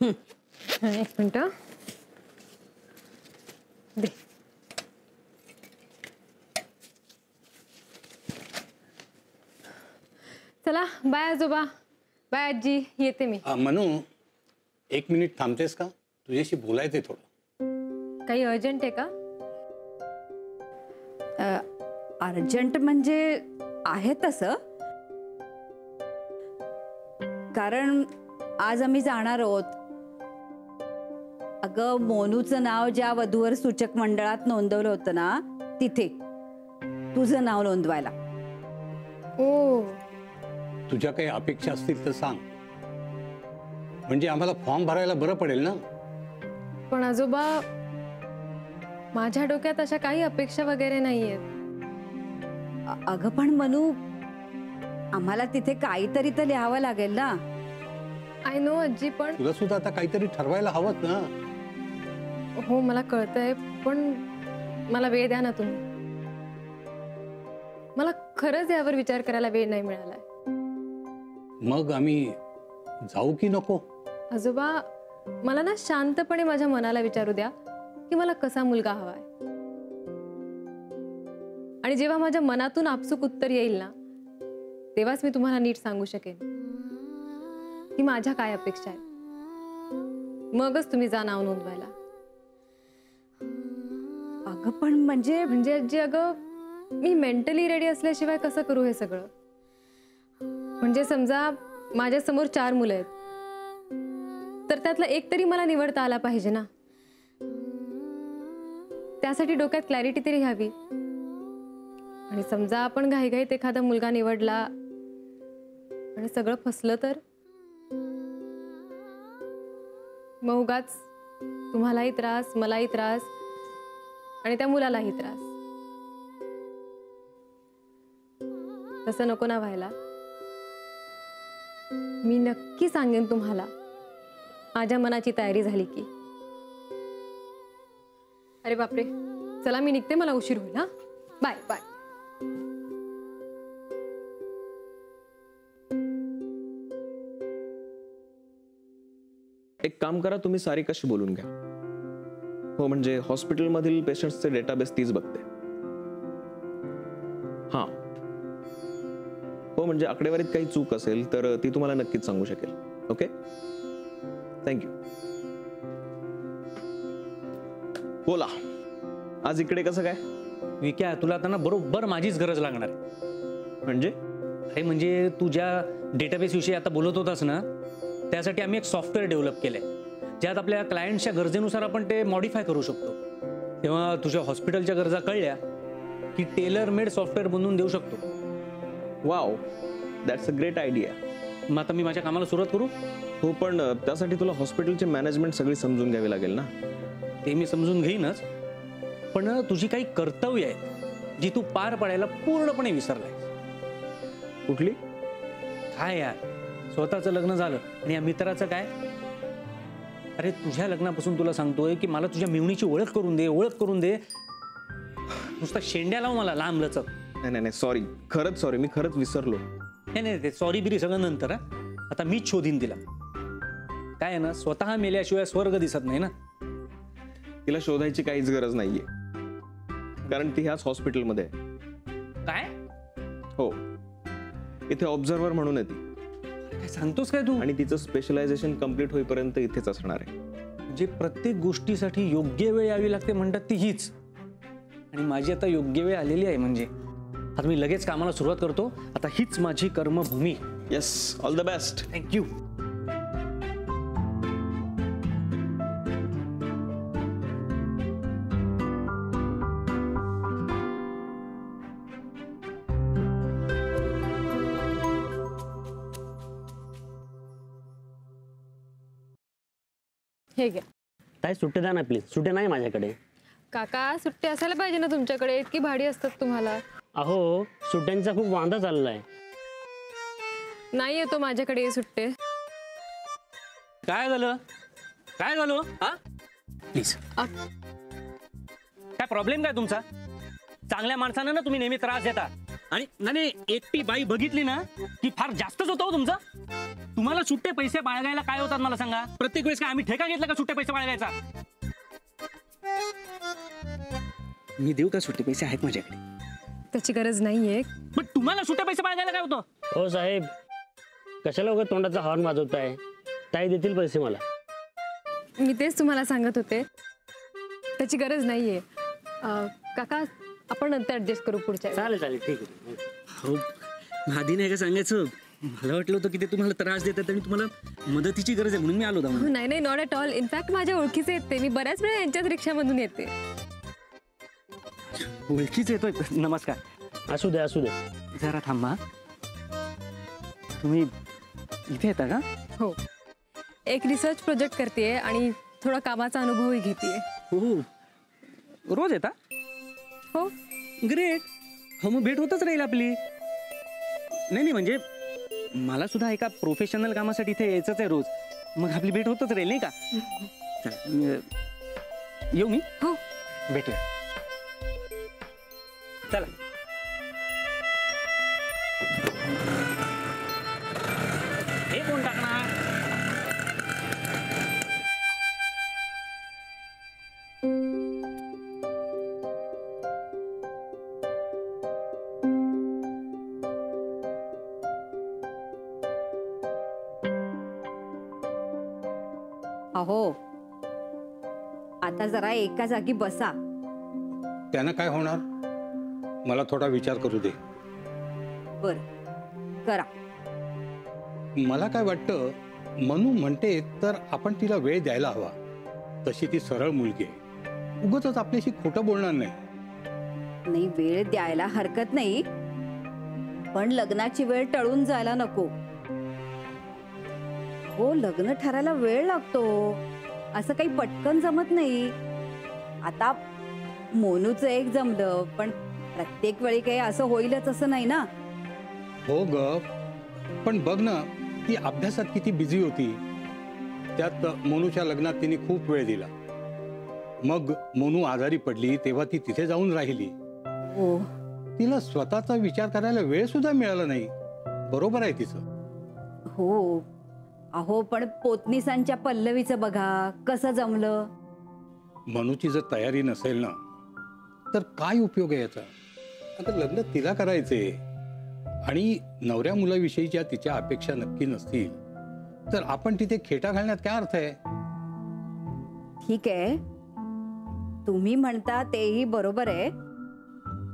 एक मिनिट दे. चला बाय आजोबा, बाय आजी, येते मी. मनू, 1 मिनिट थांबतेस का? तुझ्याशी बोलायचंय थोडं. काही अर्जंट आहे का? अर्जंट म्हणजे आहे तसं, कारण आज आम्ही जाणार आहोत. अगं, मोनूचं नाव ज्या वधूवर सूचक मंडळात नोंदवलं होतं ना, तिथे तुझं नाव नोंदवायला. ओ, तुझ्या काही अपेक्षा असतील तर सांग, म्हणजे आम्हाला फॉर्म भरायला बरं पडेल ना. पण आजोबा, माझ्या डोक्यात अशा काही अपेक्षा वगैरे नाहीयेत. अगं पण मनू, आम्हाला तिथे काहीतरी तर लिहावं लागेल ना. आय नो आजी, पण तुला सुद्धा आता काहीतरी ठरवायला हवंच ना. हो मला कळतंय, पण मला वेळ द्या ना तुम्ही. मला खरंच यावर विचार करायला वेळ नाही मिळालाय. मग आम्ही जाऊ की नको? आजोबा, मला ना शांतपणे माझ्या मनाला विचारू द्या की मला कसा मुलगा हवाय. आणि जेव्हा माझ्या मनातून आपसूक उत्तर येईल ना, तेव्हाच मी तुम्हाला नीट सांगू शकेन की माझ्या काय अपेक्षा आहेत. मगच तुम्ही जा नाव नोंदवायला. अगं पण म्हणजे आजी, अगं मी मेंटली रेडी असल्याशिवाय कसं करू हे सगळं? म्हणजे समजा माझ्या समोर 4 मुलं आहेत, तर त्यातला एक तरी मला निवडता आला पाहिजे ना. त्यासाठी डोक्यात क्लॅरिटी तरी हवी. आणि समजा आपण घाईघाईत एखादा मुलगा निवडला आणि सगळं फसलं तर? मग उगाच तुम्हालाही त्रास, मलाही त्रास आणि त्या मुलालाही त्रास. तसं नको ना व्हायला. मी नक्की सांगेन तुम्हाला माझ्या मनाची तयारी झाली की. अरे बापरे, चला मी निघते, मला उशीर होईल. हा, बाय बाय. एक काम करा, तुम्ही सारिकाशी बोलून घ्या. हो, म्हणजे हॉस्पिटलमधील पेशंट्सचे डेटाबेस तीच बघते. हां, हो, म्हणजे आकडेवारीत काही चूक असेल तर ती तुम्हाला नक्कीच सांगू शकेल. Okay, thank you. बोला, आज इकडे कसं काय? विक्या, तुला आता ना बरोबर माझीच गरज लागणार. म्हणजे? अरे म्हणजे तू ज्या डेटाबेस विषयी आता बोलत होतास ना, त्यासाठी आम्ही एक सॉफ्टवेअर डेव्हलप केलंय, ज्यात आपल्या क्लायंटच्या गरजेनुसार आपण ते मॉडिफाय करू शकतो. तेव्हा तुझ्या हॉस्पिटलच्या गरजा कळल्या की टेलर मेड सॉफ्टवेअर बनवून देऊ शकतो. Wow, that's a great idea. मग आता मी माझ्या कामाला सुरुवात करू? हो, पण त्यासाठी तुला हॉस्पिटलची मॅनेजमेंट सगळी समजून घ्यावी लागेल ना. ते मी समजून घेईनच, पण तुझी काही कर्तव्य आहेत जी तू पार पाडायला पूर्णपणे विसरलायस. कुठली? काय यार, स्वतःचं लग्न झालं आणि या मित्राचं काय? अरे तुझ्या लग्नापासून तुला सांगतोय की मला तुझ्या मिवणीची ओळख करून दे, ओळख करून दे. नुसता शेंड्या लाव मला लांब लचक. नाही, सॉरी, खरंच सॉरी, मी खरंच विसरलो. नाही, ते सॉरी बिरी सगळं नंतर. आता मीच शोधीन तिला. काय आहे ना, स्वतः मेल्याशिवाय स्वर्ग दिसत नाही ना. तिला शोधायची काहीच गरज नाहीये, कारण ती ह्याच हॉस्पिटलमध्ये आहे. काय? हो, इथे ऑब्झर्वर म्हणून आहे ती. काय सांगतोस काय तू? आणि तिचं स्पेशलायझेशन कम्प्लीट होईपर्यंत इथेच असणार आहे. म्हणजे प्रत्येक गोष्टीसाठी योग्य वेळ यावी लागते म्हणतात ती हीच. आणि माझी आता योग्य वेळ आलेली आहे. म्हणजे आता मी लगेच कामाला सुरुवात करतो. आता हीच माझी कर्मभूमी. Yes, all the best. Thank you. हे घ्या. काय सुट्टे द्या ना प्लीज. सुट्टे नाही माझ्याकडे. काका, सुट्टी असायला पाहिजे ना तुमच्याकडे, इतकी भाडी असतात तुम्हाला. अहो, सुट्ट्यांचा खूप वांदा चाललाय आहे. नाही येतो माझ्याकडे सुट्टे. काय झालं? काय झालं? हा, प्लीज. काय प्रॉब्लेम काय तुमचा? चांगल्या माणसानं ना तुम्ही नेहमी त्रास देता. आणि नाही, एकटी बाई बघितली ना की फार जास्तच होतं तुमचं. तुम्हाला सुट्टे पैसे बाळगायला काय होतात मला सांगा? प्रत्येक वेळेस काय आम्ही ठेका घेतला का सुट्टे पैसे बाळगायचा? मी देऊ का? सुट्टे पैसे आहेत माझ्याकडे. त्याची गरज नाहीये. पण तुम्हाला सुट्टे पैसे बाळगायला काय होतं? हो साहेब, कशाला वगैरे तोंडाचा हॉर्न वाजवताय? ताई देतील पैसे मला. मी तेच तुम्हाला सांगत होते, त्याची गरज नाहीये. काका, आपण नंतर ऍडजस्ट करू पुढच्या वेळी. चालेल चालेल, ठीक आहे. हो, आधी नाही का सांगायचं? मला वाटलं होतं की ते तुम्हाला त्रास देतात आणि तुम्हाला मदतीची गरज आहे म्हणून मी आलो होतो. नाही नाही, नॉट ॲट ऑल. इनफॅक्ट माझ्या ओळखीचे येते. मी बऱ्याच वेळा यांच्याच रिक्षामधून येते. ओळखीच येतोय. नमस्कार. असू दे असू दे. जरा थांबा. तुम्ही इथे येता का? हो, एक रिसर्च प्रोजेक्ट करतेय आणि थोडा कामाचा अनुभवही घेतेय. हो, रोज येता? हो. ग्रेट. हो, मग भेट होतच राहील आपली. नाही नाही, म्हणजे मला सुद्धा एका प्रोफेशनल कामासाठी इथे यायचंच आहे रोज. मग आपली भेट होतच राहील नाही का? चला, येऊ मी? हो, भेटूया. चला. हे कोण टाकणार? अहो, आता जरा एका जागी बसा. त्यानं काय होणार? मला थोडा विचार करू दे. बर, करा. मला काय वाटतं, मनू म्हणते तर आपण तिला वेळ द्यायला हवा. तशी ती सरळ मुलगी आहे, उगाचच आपल्याशी खोटं बोलणार नाही. नाही, वेळ द्यायला हरकत नाही, पण लग्नाची वेळ टळून जायला नको. हो, लग्न ठरायला वेळ लागतो, असं काही पटकन जमत नाही. आता मोनूचं एक जमलं, पण प्रत्येक वेळी काही असं होईलच असं नाही ना. हो ग, पण बघ ना, ती अभ्यासात किती बिझी होती. त्यात मोनूच्या लग्नात तिने खूप वेळ दिला. मग मोनू आजारी पडली तेव्हा ती तिथे जाऊन राहिली. हो तिला स्वतःचा विचार करायला वेळ सुद्धा मिळाला नाही. बरोबर आहे तिचं. हो. अहो, पण पोतनीसांच्या पल्लवीचं बघा कसं जमलं. मनूची जर तयारी नसेल ना, तर काय उपयोग आहे याचा? आता लग्न तिला करायचे आणि नवऱ्या मुलाविषयीच्या तिच्या अपेक्षा नक्की नसतील तर आपण तिथे खेटा घालण्यात काय अर्थ आहे? ठीक आहे, तुम्ही म्हणता तेही बरोबर आहे,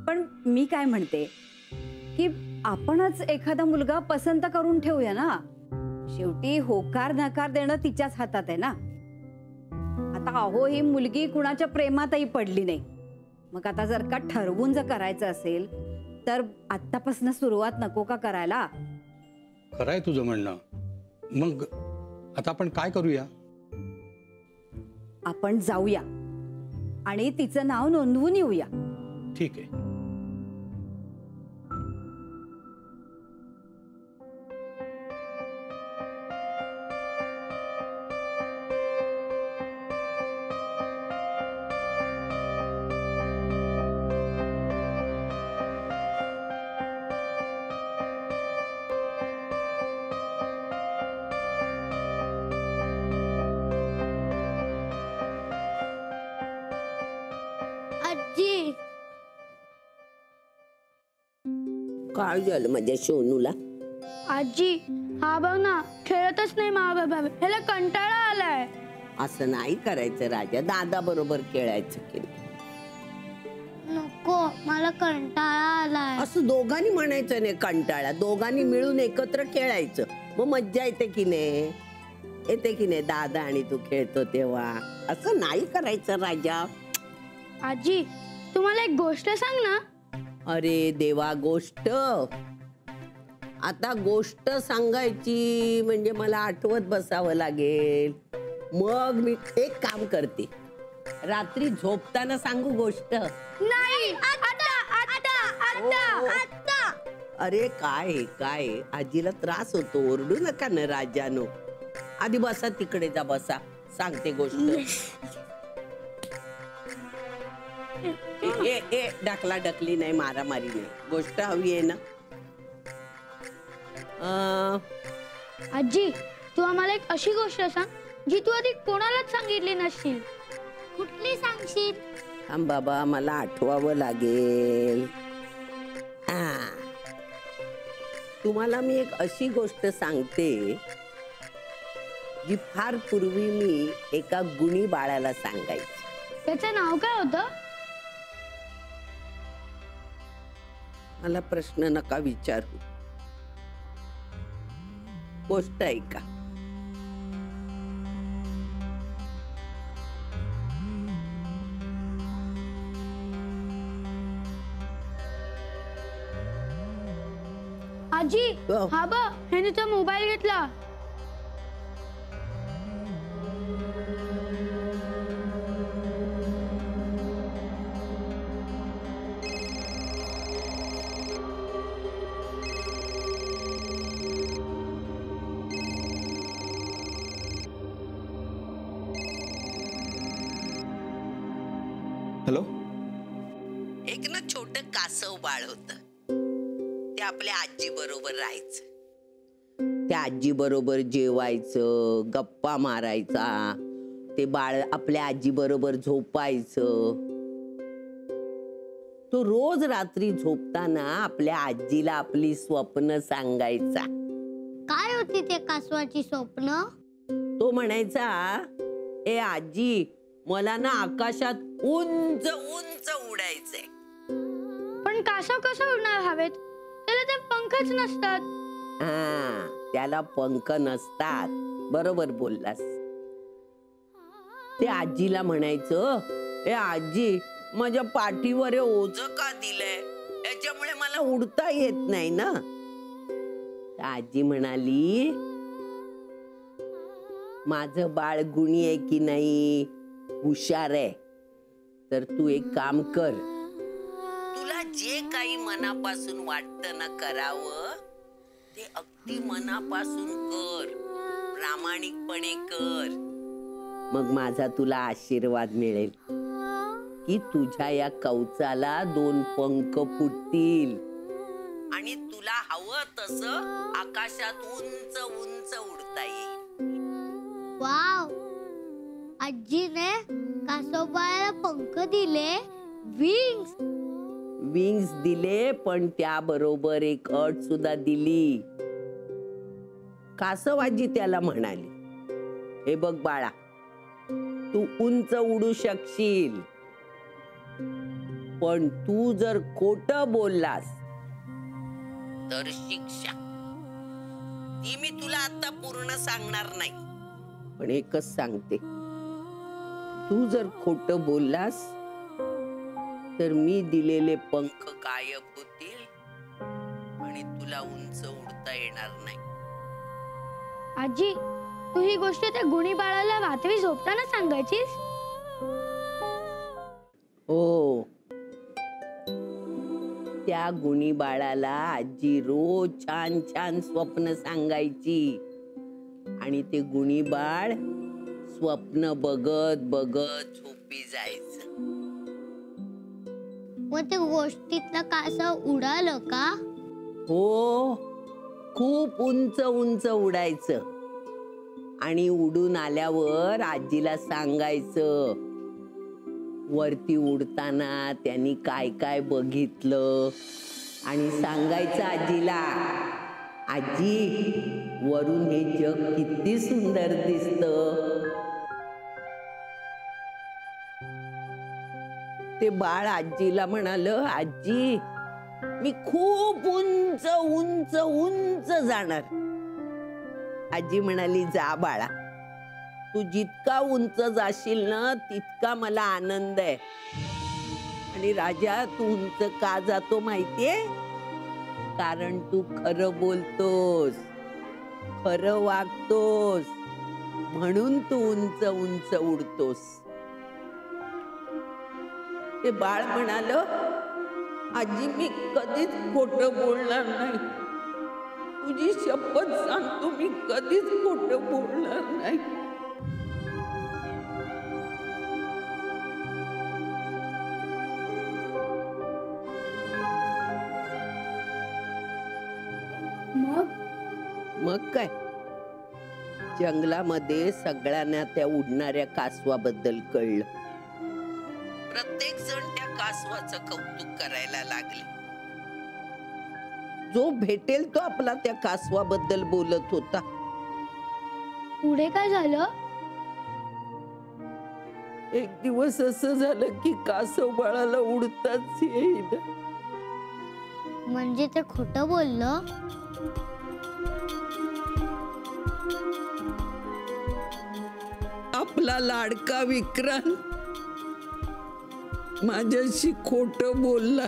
पण मी काय म्हणते की आपणच एखादा मुलगा पसंत करून ठेवूया ना. शेवटी होकार नकार देणं तिच्याच हातात आहे ना. आता अहो, ही मुलगी कुणाच्या प्रेमातही पडली नाही. मग आता जर का ठरवून जर करायचं असेल तर आत्तापासून सुरुवात नको का करायला? खरंय तुझं म्हणणं. मग आता आपण काय करूया? आपण जाऊया आणि तिचं नाव नोंदवून येऊया. ठीक आहे. आजी, काय झालं माझ्या सोनूला? आजी, हा बघ ना, खेळतच नाही महाबाबा. ह्याला कंटाळा आलाय. असं नाही करायचं राजा, दादा बरोबर खेळायचं की. नको, मला कंटाळा आलाय. असं दोघांनी म्हणायचं नाही कंटाळा. दोघांनी मिळून एकत्र खेळायचं, मग मज्जा येते की नाही? येते की नाही? दादा आणि तू खेळतो तेव्हा असं नाही करायचं राजा. आजी, तुम्हाला एक गोष्ट सांग ना. अरे देवा, गोष्ट? आता गोष्ट सांगायची म्हणजे मला आठवत बसावं लागेल. मग मी एक काम करते, रात्री झोपताना सांगू गोष्ट? नाही, आता आता आता आता. अरे काय काय, आजीला त्रास होतो, ओरडू नका ना राजानो. आधी बसा, तिकडे जा, बसा, सांगते गोष्ट. ए ए, ढकला ढकली नाही, मारामारी नाही, गोष्ट हवी आहे ना. आजी, तू आम्हाला एक अशी गोष्ट सांग जी तू आधी कोणालाच सांगितली नसशील. कुठली सांगशील? थांब बाबा, मला आठवावं लागेल. तुम्हाला मी एक अशी गोष्ट सांगते जी फार पूर्वी मी एका गुणी बाळाला सांगायची. त्याचं नाव काय होतं? मला प्रश्न नका विचारू, गोष्ट ऐका. आजी, हो. हा बघ, ह्याने तो मोबाईल घेतला. हॅलो. एक ना छोट कासव बाळ होत. ते आपल्या आजी बरोबर राहायचं. त्या आजी बरोबर जेवायचं, गप्पा मारायचा. ते बाळ आपल्या आजी बरोबर झोपायचं. तो रोज रात्री झोपताना आपल्या आजीला आपली स्वप्न सांगायचा. काय होती ते कासवाची स्वप्न? तो म्हणायचा, ए आजी, मला ना आकाशात उंच उंच उडायचंय. पण कासव कसं उडणार हवेत? त्याला तर पंखच नसतात. त्याला पंख नसतात, बरोबर बोललास. ते आजीला म्हणायचं, ए आजी, माझ्या पाठीवर हे ओझं का दिलंय? याच्यामुळे मला उडता येत नाही ना. आजी म्हणाली, माझं बाळ गुणी आहे की नाही, हुशार आहे. तर तू एक काम कर, तुला जे काही मनापासून वाटतं ना करावं, ते अगदी मनापासून कर, प्रामाणिकपणे कर. मग माझा तुला आशीर्वाद मिळेल की तुझ्या या कवचाला 2 पंख फुटतील आणि तुला हवं तसं आकाशात उंच उंच उडता येईल. वाव, आजीने कासवाला पंख दिले, विंग्स. विंग्स दिले, पण त्याबरोबर एक अट सुद्धा दिली. कासवाजी त्याला म्हणाली, हे बघ बाळा, तू उंच उडू शकशील, पण तू जर खोटं बोललास तर शिक्षा. ती मी तुला आता पूर्ण सांगणार नाही, पण एकच सांगते, तू जर खोटं बोललास तर मी दिलेले पंख गायब होतील आणि तुला उंच उडता येणार नाही. आजी, तू ही गोष्ट त्या गुणी बाळाला रात्री झोपताना सांगायचीस? हो, त्या गुणी बाळाला आजी रोज छान छान स्वप्न सांगायची आणि ते गुणी बाळ स्वप्न बघत बघत झोपी जायचं. मग ते गोष्टीतलं कासव उडालं का? हो, खूप उंच उंच उडायचं आणि उडून आल्यावर आजीला सांगायचं वरती उडताना त्यांनी काय काय बघितलं आणि सांगायचं आजीला, आजी, वरून हे जग किती सुंदर दिसतं. ते बाळ आजीला म्हणालं, आजी, मी खूप उंच उंच उंच जाणार. आजी म्हणाली, जा बाळा, तू जितका उंच जाशील ना तितका मला आनंद आहे. आणि राजा, तू उंच का जातो माहितीये? कारण तू खरं बोलतोस, खरं वागतोस, म्हणून तू उंच उंच उडतोस. ते बाळ म्हणालं, आजी, मी कधीच खोटं बोलणार नाही. तुझी शपथ सांगतो, मी कधीच खोटं बोलणार नाही. मग काय, जंगलामध्ये सगळ्यांना त्या उडणाऱ्या कासवाबद्दल कळलं. प्रत्येक जण त्या कासवाचं कौतुक करायला लागले. जो भेटेल तो आपला त्या कासवाबद्दल बोलत होता. पुढे काय झालं? एक दिवस असं झालं की कासव बाळाला उडताच येईना. म्हणजे ते खोटं बोललं? आपला लाडका विक्रांत माझ्याशी खोटं बोलला.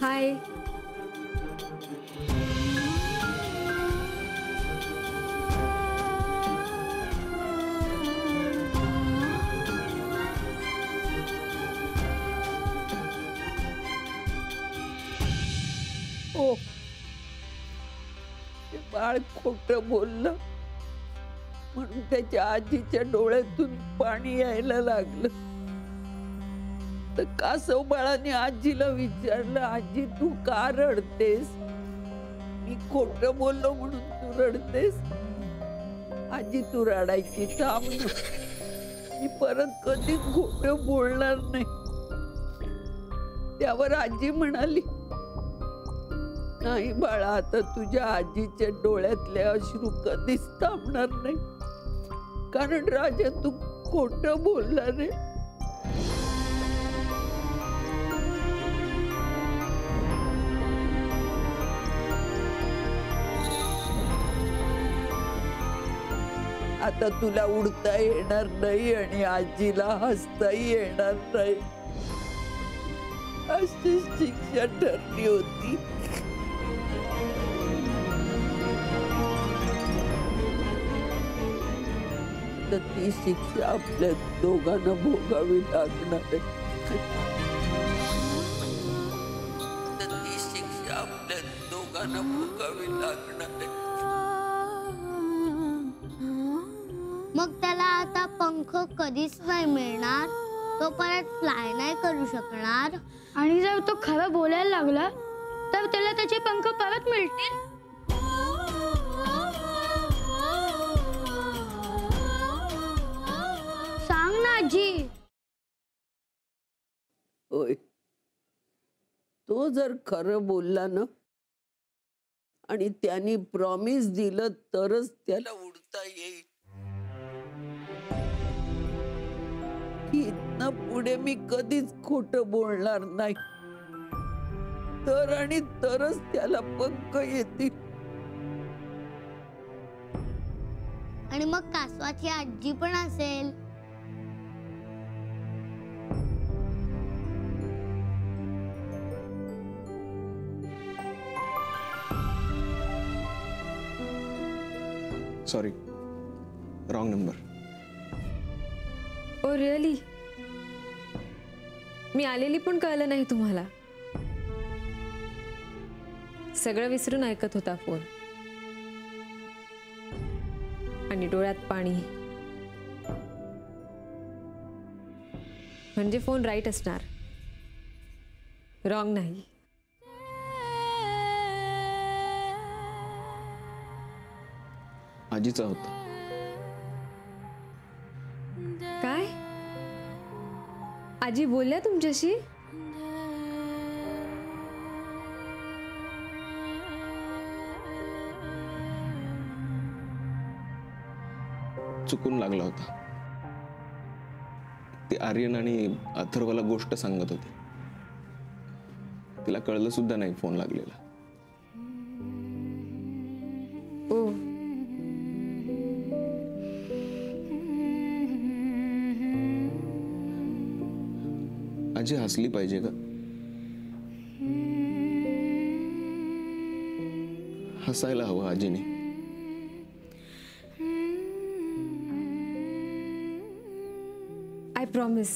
हाय. हो, ते बाळ खोटं बोललं म्हणून त्याच्या आजीच्या डोळ्यातून पाणी यायला लागलं. तर कासव बाळाने आजीला विचारलं, आजी तू का रडतेस? मी खोटं बोललो म्हणून तू रडतेस? आजी तू रडायची थांब ना, मी परत कधीच खोटं बोलणार नाही. त्यावर आजी म्हणाली, नाही बाळा, आता तुझ्या आजीच्या डोळ्यातले अश्रू कधीच थांबणार नाही, कारण राजा तू खोटं बोलला रे. आता तुला उडता येणार नाही आणि आजीला हसताही येणार नाही, अशी शिक्षा ठरली होती. तर ती शिक्षा आपल्या दोघांना भोगावी लागणार आहे. तर ती शिक्षा आपल्या दोघांना भोगावी लागणार आहे. मग त्याला आता पंख कधीच नाही मिळणार, तो परत फ्लाय नाही करू शकणार. आणि जर तो खरं बोलायला लागला तर त्याला त्याचे पंख परत मिळतील. सांग ना आजी. होय, तो जर खरं बोलला ना आणि त्यांनी प्रॉमिस दिलं तरच त्याला उडता येईल. इथनं पुढे मी कधीच खोटं बोलणार नाही, तर आणि तरच त्याला पंख येतील. आणि मग कासवाची आजी पण असेल. Sorry, wrong number. Oh really? मी आलेली पण कळलं नाही तुम्हाला? सगळं विसरून ऐकत होता फोन आणि डोळ्यात पाणी. म्हणजे फोन राईट असणार, रॉंग नाही. आजीचा होता. काय? आजी बोलल्या तुमच्याशी? चुकून लागला होता. ती आर्यन आणि अथर्वला गोष्ट सांगत होती. तिला कळलं सुद्धा नाही फोन लागलेला. ओ, आजी हसली पाहिजे का? हसायला हवं आजीने. I promise